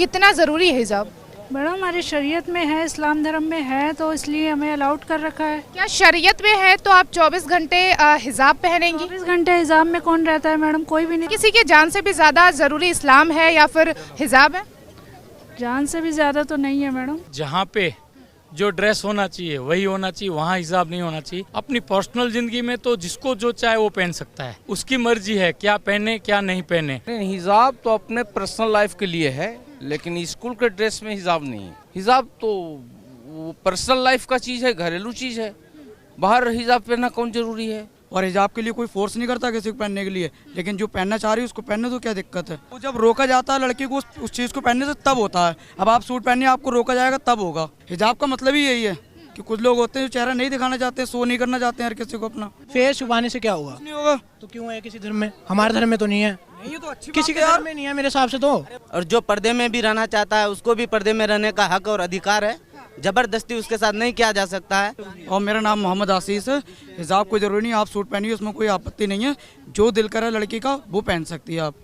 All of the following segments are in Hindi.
कितना ज़रूरी है हिजाब? मैडम हमारी शरीयत में है, इस्लाम धर्म में है, तो इसलिए हमें अलाउड कर रखा है। क्या शरीयत में है तो आप 24 घंटे हिजाब पहनेंगी? 24 घंटे हिजाब में कौन रहता है मैडम? कोई भी नहीं। किसी की जान से भी ज़्यादा ज़रूरी इस्लाम है या फिर हिजाब है? जान से भी ज़्यादा तो नहीं है मैडम। जहाँ पे जो ड्रेस होना चाहिए वही होना चाहिए, वहाँ हिजाब नहीं होना चाहिए। अपनी पर्सनल जिंदगी में तो जिसको जो चाहे वो पहन सकता है, उसकी मर्जी है क्या पहने क्या नहीं पहने। हिजाब तो अपने पर्सनल लाइफ के लिए है, लेकिन स्कूल के ड्रेस में हिजाब नहीं है। हिजाब तो पर्सनल लाइफ का चीज़ है, घरेलू चीज़ है। बाहर हिजाब पहनना कौन जरूरी है? और हिजाब के लिए कोई फोर्स नहीं करता किसी को पहनने के लिए, लेकिन जो पहनना चाह रही है उसको पहनने तो क्या दिक्कत है। वो जब रोका जाता है लड़की को उस चीज़ को पहनने से तब होता है। अब आप सूट पहनिए, आपको रोका जाएगा तब होगा। हिजाब का मतलब ही यही है कि कुछ लोग होते हैं जो चेहरा नहीं दिखाना चाहते, शो नहीं करना चाहते हैं हर किसी को अपना। फेस छुपाने से क्या होगा? नहीं होगा तो क्यों है किसी धर्म में? हमारे धर्म में तो नहीं है। नहीं, तो अच्छी किसी के धर्म में नहीं है मेरे हिसाब से तो। और जो पर्दे में भी रहना चाहता है उसको भी पर्दे में रहने का हक और अधिकार है। जबरदस्ती उसके साथ नहीं किया जा सकता है। और मेरा नाम मोहम्मद आशीष है। हिजाब कोई ज़रूरी नहीं, आप सूट पहनिए, उसमें कोई आपत्ति नहीं है। जो दिल करे लड़की का वो पहन सकती है आप।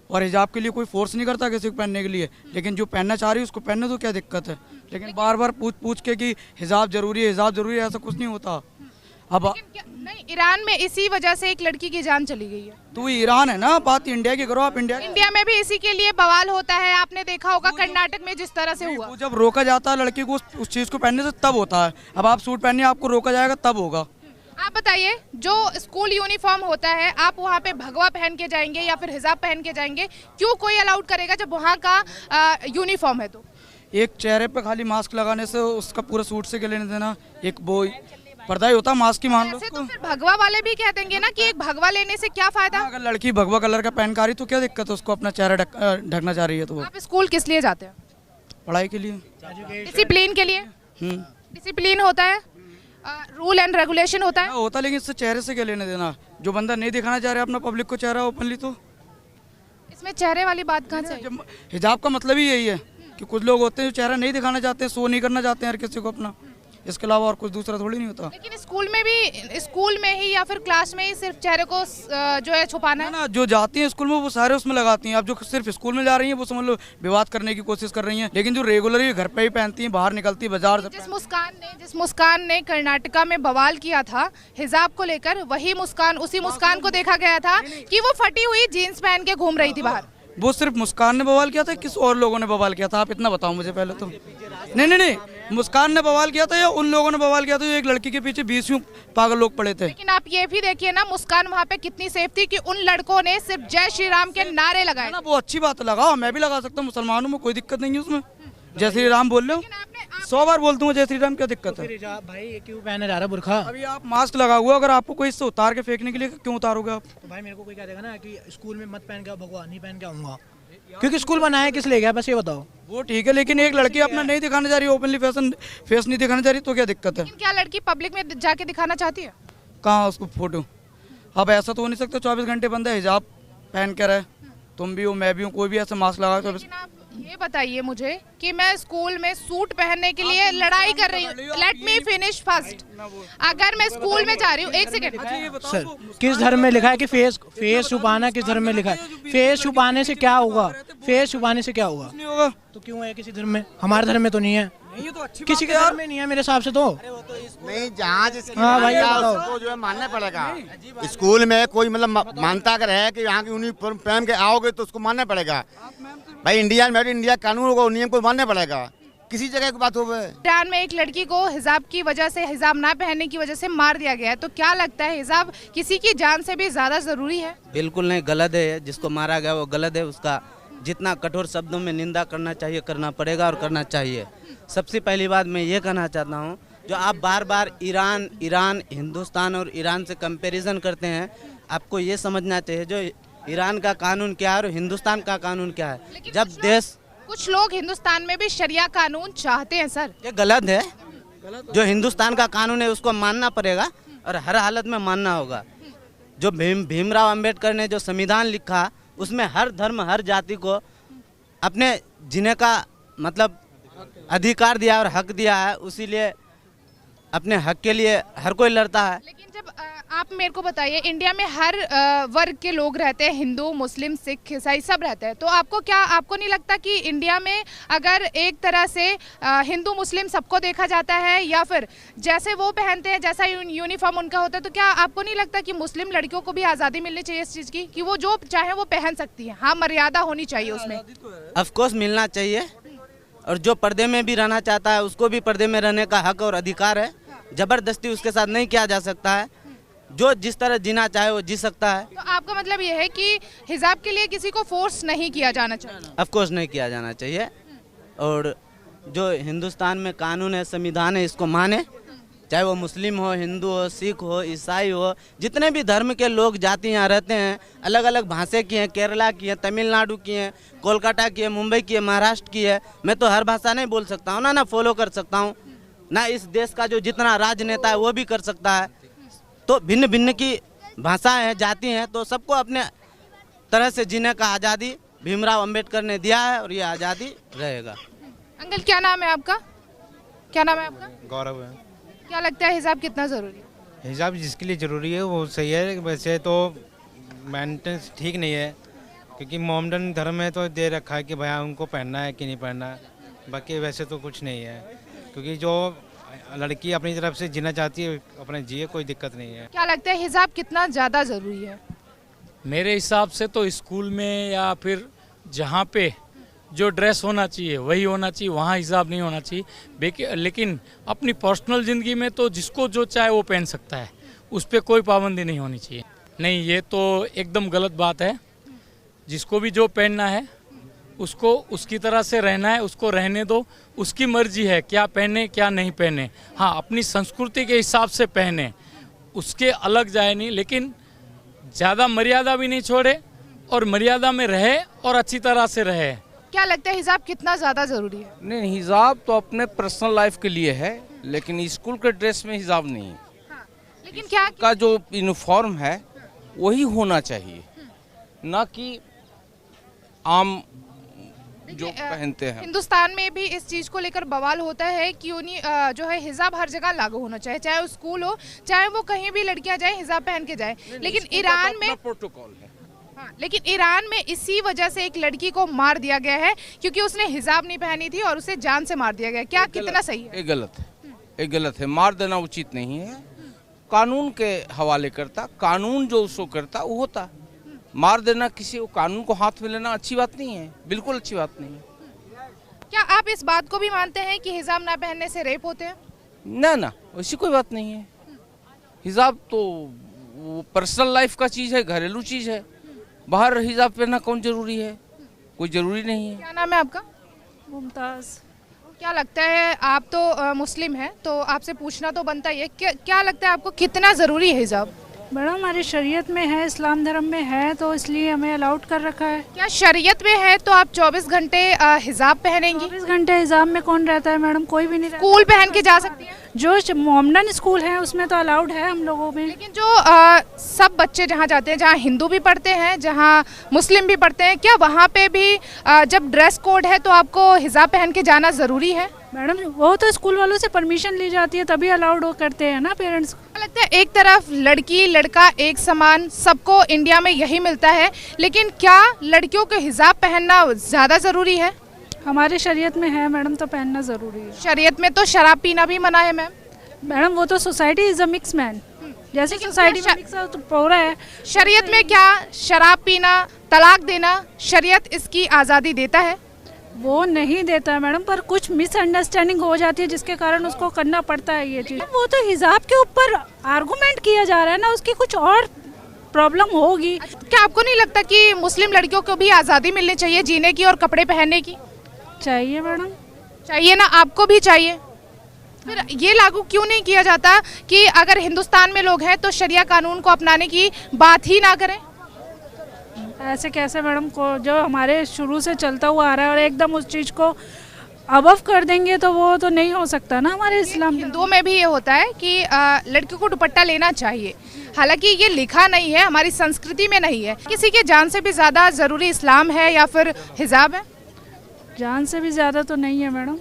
और हिजाब के लिए कोई फोर्स नहीं करता किसी को पहनने के लिए, लेकिन जो पहनना चाह रही है उसको पहनने तो क्या दिक्कत है। लेकिन बार बार पूछ के कि हिजाब जरूरी है, हिजाब जरूरी है, ऐसा कुछ नहीं होता। अब नहीं, ईरान में इसी वजह से एक लड़की की जान चली गई है। तो ईरान है ना, बात इंडिया की करो आप। इंडिया में भी इसी के लिए बवाल होता है, आपने देखा होगा कर्नाटक में जिस तरह से हुआ। वो जब रोका जाता है लड़की को उस चीज़ को पहनने से तब होता है। अब आप सूट पहनिए, आपको रोका जाएगा तब होगा। आप बताइए, जो स्कूल यूनिफॉर्म होता है, आप वहाँ पे भगवा पहन के जाएंगे या फिर हिजाब पहन के जाएंगे? क्यों कोई अलाउड करेगा जब वहाँ का यूनिफॉर्म है? तो एक चेहरे पे खाली मास्क लगाने से उसका पूरा सूट से क्या लेने देना। एक वो पर्दा ही होता मास्क की, मान लो। तो फिर भगवा वाले भी कह देंगे ना कि एक भगवा लेने से क्या फायदा? अगर लड़की भगवा कलर का पहन का रही तो क्या दिक्कत है, उसको अपना चेहरा ढकना चाह रही है तो। आप स्कूल किस लिए जाते हैं? पढ़ाई के लिए, डिसिप्लिन के लिए। डिसिप्लिन होता है, रूल एंड रेगुलेशन होता है। होता, लेकिन इससे चेहरे से क्या लेने देना। जो बंदा नहीं दिखाना चाह रहा है अपना पब्लिक को चेहरा ओपनली, तो इसमें चेहरे वाली बात कहाँ से? हिजाब का मतलब ही यही है कि कुछ लोग होते हैं जो चेहरा नहीं दिखाना चाहते, शो नहीं करना चाहते हैं हर किसी को अपना। इसके अलावा और कुछ दूसरा थोड़ी नहीं होता। लेकिन स्कूल में भी, स्कूल में ही या फिर क्लास में ही सिर्फ चेहरे को जो है छुपाना है ना। जो जाती हैं स्कूल में वो सारे उसमें लगाती हैं। अब जो सिर्फ स्कूल में जा रही हैं वो समझ लो विवाद करने की कोशिश कर रही हैं, लेकिन जो रेगुलर घर पे ही पहनती हैं, बाहर निकलती है बाजार से। जिस मुस्कान ने कर्नाटका में बवाल किया था हिजाब को लेकर, वही मुस्कान, उसी मुस्कान को देखा गया था कि वो फटी हुई जीन्स पहन के घूम रही थी बाहर। वो सिर्फ मुस्कान ने बवाल किया था, किस और लोगों ने बवाल किया था? आप इतना बताओ मुझे पहले तो। नहीं, मुस्कान ने बवाल किया था या उन लोगों ने बवाल किया था जो एक लड़की के पीछे 20 पागल लोग पड़े थे? लेकिन आप ये भी देखिए ना, मुस्कान वहाँ पे कितनी सेफ थी कि उन लड़कों ने सिर्फ जय श्री राम के नारे लगाए ना। वो अच्छी बात लगाओ, मैं भी लगा सकता हूँ, मुसलमानों में कोई दिक्कत नहीं है उसमें। जय श्री राम बोल रहे हो, 100 बार बोल दूंगा जय श्री राम, क्या दिक्कत है? भाई ये क्यों पहने जा रहा बुरखा? अभी आप मास्क लगा हुआ, अगर आपको कोई इससे उतार के फेंकने के लिए क्यों उतारोगे आप? तो भाई मेरे को कोई कह देगा ना कि स्कूल में मत पहन के भगवान नहीं पहन के आऊंगा, क्योंकि स्कूल बनाया किस लिए गया, बस ये बताओ। वो ठीक है, लेकिन एक लड़की अपना नहीं दिखाना चाह रही, ओपनली फेस नहीं दिखाना चाह रही, तो क्या दिक्कत है? क्या लड़की पब्लिक में जाके दिखाना चाहती है? कहाँ उसको फोटो? अब ऐसा तो हो नहीं सकता 24 घंटे बंदा हिजाब पहन कर है। तुम भी हो, मैं भी हूँ, कोई भी ऐसा मास्क लगा। तो आप ये बताइए मुझे कि मैं स्कूल में सूट पहनने के लिए लड़ाई कर रही हूँ। Let me finish first. अगर मैं स्कूल में जा रही हूँ, एक सेकंड सर, किस धर्म में लिखा है कि फेस छुपाना? किस धर्म में लिखा है? फेस छुपाने से क्या होगा? फेस छुपाने से क्या होगा? नहीं होगा तो क्यों है किसी धर्म में? हमारे धर्म में तो नहीं है। किसी के धर्म में नहीं है मेरे हिसाब से तो। नहीं, जहाँ जिसकी भाई उसको जो है मानना पड़ेगा। स्कूल में कोई मतलब मानता अगर है कि यहाँ की यूनिफॉर्म पहन के आओगे तो उसको मानना पड़ेगा। भाई इंडिया में इंडिया कानून को, नियम को मानना पड़ेगा, किसी जगह की बात हो। ईरान में एक लड़की को हिजाब की वजह से, हिजाब ना पहनने की वजह से मार दिया गया है। तो क्या लगता है, हिजाब किसी की जान से भी ज्यादा जरूरी है? बिल्कुल नहीं, गलत है। जिसको मारा गया वो गलत है। उसका जितना कठोर शब्दों में निंदा करना चाहिए करना पड़ेगा और करना चाहिए। सबसे पहली बात मैं ये कहना चाहता हूँ, जो आप बार बार ईरान हिंदुस्तान और ईरान से कंपैरिजन करते हैं, आपको ये समझना चाहिए जो ईरान का कानून क्या है और हिंदुस्तान का कानून क्या है। जब देश, कुछ लोग हिंदुस्तान में भी शरिया कानून चाहते हैं सर। ये गलत है। जो हिंदुस्तान का कानून है उसको मानना पड़ेगा और हर हालत में मानना होगा। जो भीमराव अंबेडकर ने जो संविधान लिखा, उसमें हर धर्म हर जाति को अपने जीने का मतलब अधिकार दिया और हक दिया है। उसीलिए अपने हक के लिए हर कोई लड़ता है। लेकिन जब आप मेरे को बताइए, इंडिया में हर वर्ग के लोग रहते हैं, हिंदू, मुस्लिम, सिख, ईसाई सब रहते हैं, तो आपको नहीं लगता कि इंडिया में अगर एक तरह से हिंदू मुस्लिम सबको देखा जाता है, या फिर जैसे वो पहनते हैं, जैसा यूनिफॉर्म उनका होता है, तो क्या आपको नहीं लगता कि मुस्लिम लड़कियों को भी आज़ादी मिलनी चाहिए इस चीज़ की, कि वो जो चाहे वो पहन सकती है? हाँ, मर्यादा होनी चाहिए उसमें। ऑफकोर्स मिलना चाहिए, और जो पर्दे में भी रहना चाहता है उसको भी पर्दे में रहने का हक और अधिकार है। जबरदस्ती उसके साथ नहीं किया जा सकता है, जो जिस तरह जीना चाहे वो जी सकता है। तो आपका मतलब ये है कि हिजाब के लिए किसी को फोर्स नहीं किया जाना चाहिए? ऑफकोर्स नहीं किया जाना चाहिए, और जो हिंदुस्तान में कानून है, संविधान है, इसको माने, चाहे वो मुस्लिम हो, हिंदू हो, सिख हो, ईसाई हो, जितने भी धर्म के लोग जाति यहाँ रहते हैं, अलग अलग भाषा की हैं, केरला की है, तमिलनाडु की है, कोलकाता की है, मुंबई की है, महाराष्ट्र की है। मैं तो हर भाषा नहीं बोल सकता हूँ ना फॉलो कर सकता हूँ ना, इस देश का जो जितना राजनेता है वो भी कर सकता है। तो भिन्न भिन्न की भाषाएं हैं, जाति हैं, तो सबको अपने तरह से जीने का आज़ादी भीमराव अंबेडकर ने दिया है, और ये आज़ादी रहेगा। अंकल, क्या नाम है आपका? क्या नाम है आपका? गौरव है। क्या लगता है हिजाब कितना ज़रूरी है? हिजाब जिसके लिए ज़रूरी है वो सही है, वैसे तो मेंटेनेंस ठीक नहीं है, क्योंकि मोहम्मदन धर्म में तो दे रखा है कि भैया उनको पहनना है कि नहीं पहनना है, बाकी वैसे तो कुछ नहीं है, क्योंकि जो लड़की अपनी तरफ से जीना चाहती है अपने जिए, कोई दिक्कत नहीं है। क्या लगता है हिजाब कितना ज़्यादा ज़रूरी है? मेरे हिसाब से तो स्कूल में या फिर जहाँ पे जो ड्रेस होना चाहिए वही होना चाहिए, वहाँ हिजाब नहीं होना चाहिए। लेकिन अपनी पर्सनल ज़िंदगी में तो जिसको जो चाहे वो पहन सकता है, उस पर कोई पाबंदी नहीं होनी चाहिए। नहीं, ये तो एकदम गलत बात है। जिसको भी जो पहनना है उसको उसकी तरह से रहना है, उसको रहने दो, उसकी मर्जी है क्या पहने क्या नहीं पहने। हाँ, अपनी संस्कृति के हिसाब से पहने, उसके अलग जाए नहीं, लेकिन ज़्यादा मर्यादा भी नहीं छोड़े और मर्यादा में रहे और अच्छी तरह से रहे। क्या लगता है हिजाब कितना ज़्यादा ज़रूरी है? नहीं, हिजाब तो अपने पर्सनल लाइफ के लिए है, लेकिन स्कूल के ड्रेस में हिजाब नहीं है। हाँ, लेकिन क्या का जो यूनिफॉर्म है वही होना चाहिए, ना कि आम जो पहनते हैं। हिंदुस्तान में भी इस चीज़ को लेकर बवाल होता है कि जो है हिजाब हर जगह लागू होना चाहिए, चाहे वो स्कूल हो, चाहे वो कहीं भी लड़कियां जाएं हिजाब पहन के जाएं। लेकिन ईरान में प्रोटोकॉल है। हाँ, लेकिन ईरान में इसी वजह से एक लड़की को मार दिया गया है क्योंकि उसने हिजाब नहीं पहनी थी और उसे जान से मार दिया गया। क्या कितना सही है? ये गलत है, ये गलत है। मार देना उचित नहीं है, कानून के हवाले करता, कानून जो उसको करता वो होता। मार देना किसी को, कानून को हाथ में लेना अच्छी बात नहीं है, बिल्कुल अच्छी बात नहीं है। क्या आप इस बात को भी मानते हैं कि हिजाब ना पहनने से रेप होते हैं? ना, वैसी कोई बात नहीं है। हिजाब तो पर्सनल लाइफ का चीज़ है, घरेलू चीज़ है। बाहर हिजाब पहनना कौन जरूरी है? कोई जरूरी नहीं है। क्या नाम है आपका? मुमताज़। क्या लगता है, आप तो मुस्लिम हैं, तो आपसे पूछना तो बनता ही है, क्या लगता है आपको कितना ज़रूरी है हिजाब? मैडम, हमारी शरीयत में है, इस्लाम धर्म में है, तो इसलिए हमें अलाउड कर रखा है। क्या शरीयत में है तो आप 24 घंटे हिजाब पहनेंगी? 24 घंटे हिजाब में कौन रहता है मैडम? कोई भी नहीं रहता। स्कूल पहन के जा सकती हैं? जो मोहम्मदन स्कूल है उसमें तो अलाउड है हम लोगों में। लेकिन जो सब बच्चे जहाँ जाते हैं, जहाँ हिंदू भी पढ़ते हैं, जहाँ मुस्लिम भी पढ़ते हैं, क्या वहाँ पे भी जब ड्रेस कोड है तो आपको हिजाब पहन के जाना ज़रूरी है? मैडम, वो तो स्कूल वालों से परमिशन ली जाती है तभी अलाउड करते हैं ना पेरेंट्स। लगता है एक तरफ लड़की लड़का एक समान, सबको इंडिया में यही मिलता है, लेकिन क्या लड़कियों को हिजाब पहनना ज़्यादा ज़रूरी है? हमारे शरीयत में है मैडम, तो पहनना ज़रूरी है। शरीयत में तो शराब पीना भी मना है मैम। मैडम, वो तो society is a mix man, जैसे सोसाइटी में मिक्स तो पूरा है। शरीयत में क्या शराब पीना, तलाक देना, शरीयत इसकी आज़ादी देता है? वो नहीं देता है मैडम, पर कुछ मिसअंडरस्टैंडिंग हो जाती है जिसके कारण उसको करना पड़ता है ये चीज़। वो तो हिजाब के ऊपर आर्गुमेंट किया जा रहा है ना, उसकी कुछ और प्रॉब्लम होगी। क्या आपको नहीं लगता कि मुस्लिम लड़कियों को भी आज़ादी मिलनी चाहिए जीने की और कपड़े पहनने की? चाहिए मैडम, चाहिए ना, आपको भी चाहिए। फिर ये लागू क्यों नहीं किया जाता कि अगर हिंदुस्तान में लोग हैं तो शरिया कानून को अपनाने की बात ही ना करें? ऐसे कैसे मैडम, को जो हमारे शुरू से चलता हुआ आ रहा है और एकदम उस चीज़ को अबव कर देंगे तो वो तो नहीं हो सकता ना। हमारे इस्लाम हिंदुओं में भी ये होता है कि लड़कियों को दुपट्टा लेना चाहिए, हालांकि ये लिखा नहीं है, हमारी संस्कृति में नहीं है। किसी के जान से भी ज़्यादा ज़रूरी इस्लाम है या फिर हिजाब है? जान से भी ज़्यादा तो नहीं है मैडम।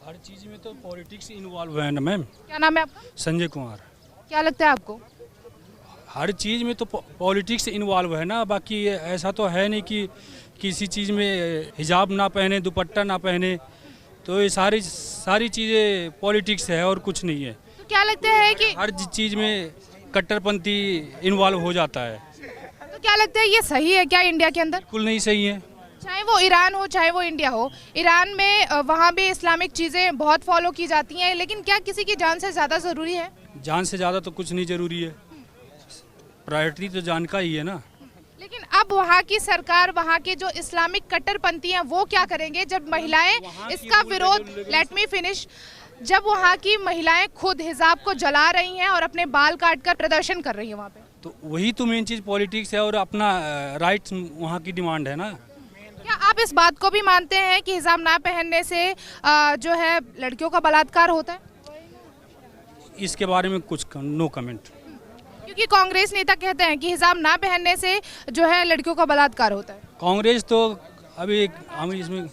हर चीज़ में तो पॉलिटिक्स इन्वॉल्व है ना मैम। क्या नाम है आपका? संजय कुमार। क्या लगता है आपको? हर चीज़ में तो पॉलिटिक्स इन्वॉल्व है ना, बाकी ये ऐसा तो है नहीं कि किसी चीज़ में हिजाब ना पहने, दुपट्टा ना पहने, तो ये सारी चीज़ें पॉलिटिक्स है और कुछ नहीं है। तो क्या लगता है कि हर चीज़ में कट्टरपंथी इन्वॉल्व हो जाता है। तो क्या लगता है ये सही है क्या इंडिया के अंदर? बिल्कुल नहीं सही है। चाहे वो ईरान हो चाहे वो इंडिया हो, ईरान में वहाँ भी इस्लामिक चीज़ें बहुत फॉलो की जाती हैं, लेकिन क्या किसी की जान से ज़्यादा ज़रूरी है? जान से ज़्यादा तो कुछ नहीं ज़रूरी है, प्रायोरिटी तो जान का ही है ना। लेकिन अब वहाँ की सरकार, वहाँ के जो इस्लामिक कट्टरपंथी हैं वो क्या करेंगे जब महिलाएं इसका विरोध, लेट मी फिनिश, जब वहाँ की महिलाएं खुद हिजाब को जला रही हैं और अपने बाल काटकर प्रदर्शन कर रही हैं वहाँ पे? तो वही तो मेन चीज़ पॉलिटिक्स है और अपना राइट्स वहाँ की डिमांड है ना। क्या आप इस बात को भी मानते हैं कि हिजाब ना पहनने से जो है लड़कियों का बलात्कार होता है? इसके बारे में कुछ नो कमेंट। क्योंकि कांग्रेस नेता कहते हैं कि हिजाब ना पहनने से जो है लड़कियों का बलात्कार होता है। कांग्रेस तो अभी हम इसमें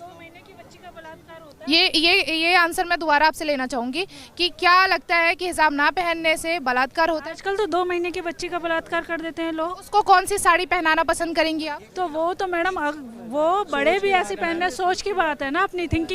ये आंसर मैं दोबारा आपसे लेना चाहूंगी कि क्या लगता है कि हिजाब ना पहनने से बलात्कार होता है? आजकल तो 2 महीने की बच्ची का बलात्कार कर देते हैं लोग। उसको कौन सी साड़ी पहनाना पसंद करेंगी आप? तो वो तो मैडम वो बड़े भी ऐसी पहनने, सोच की बात है ना, अपनी थिंकिंग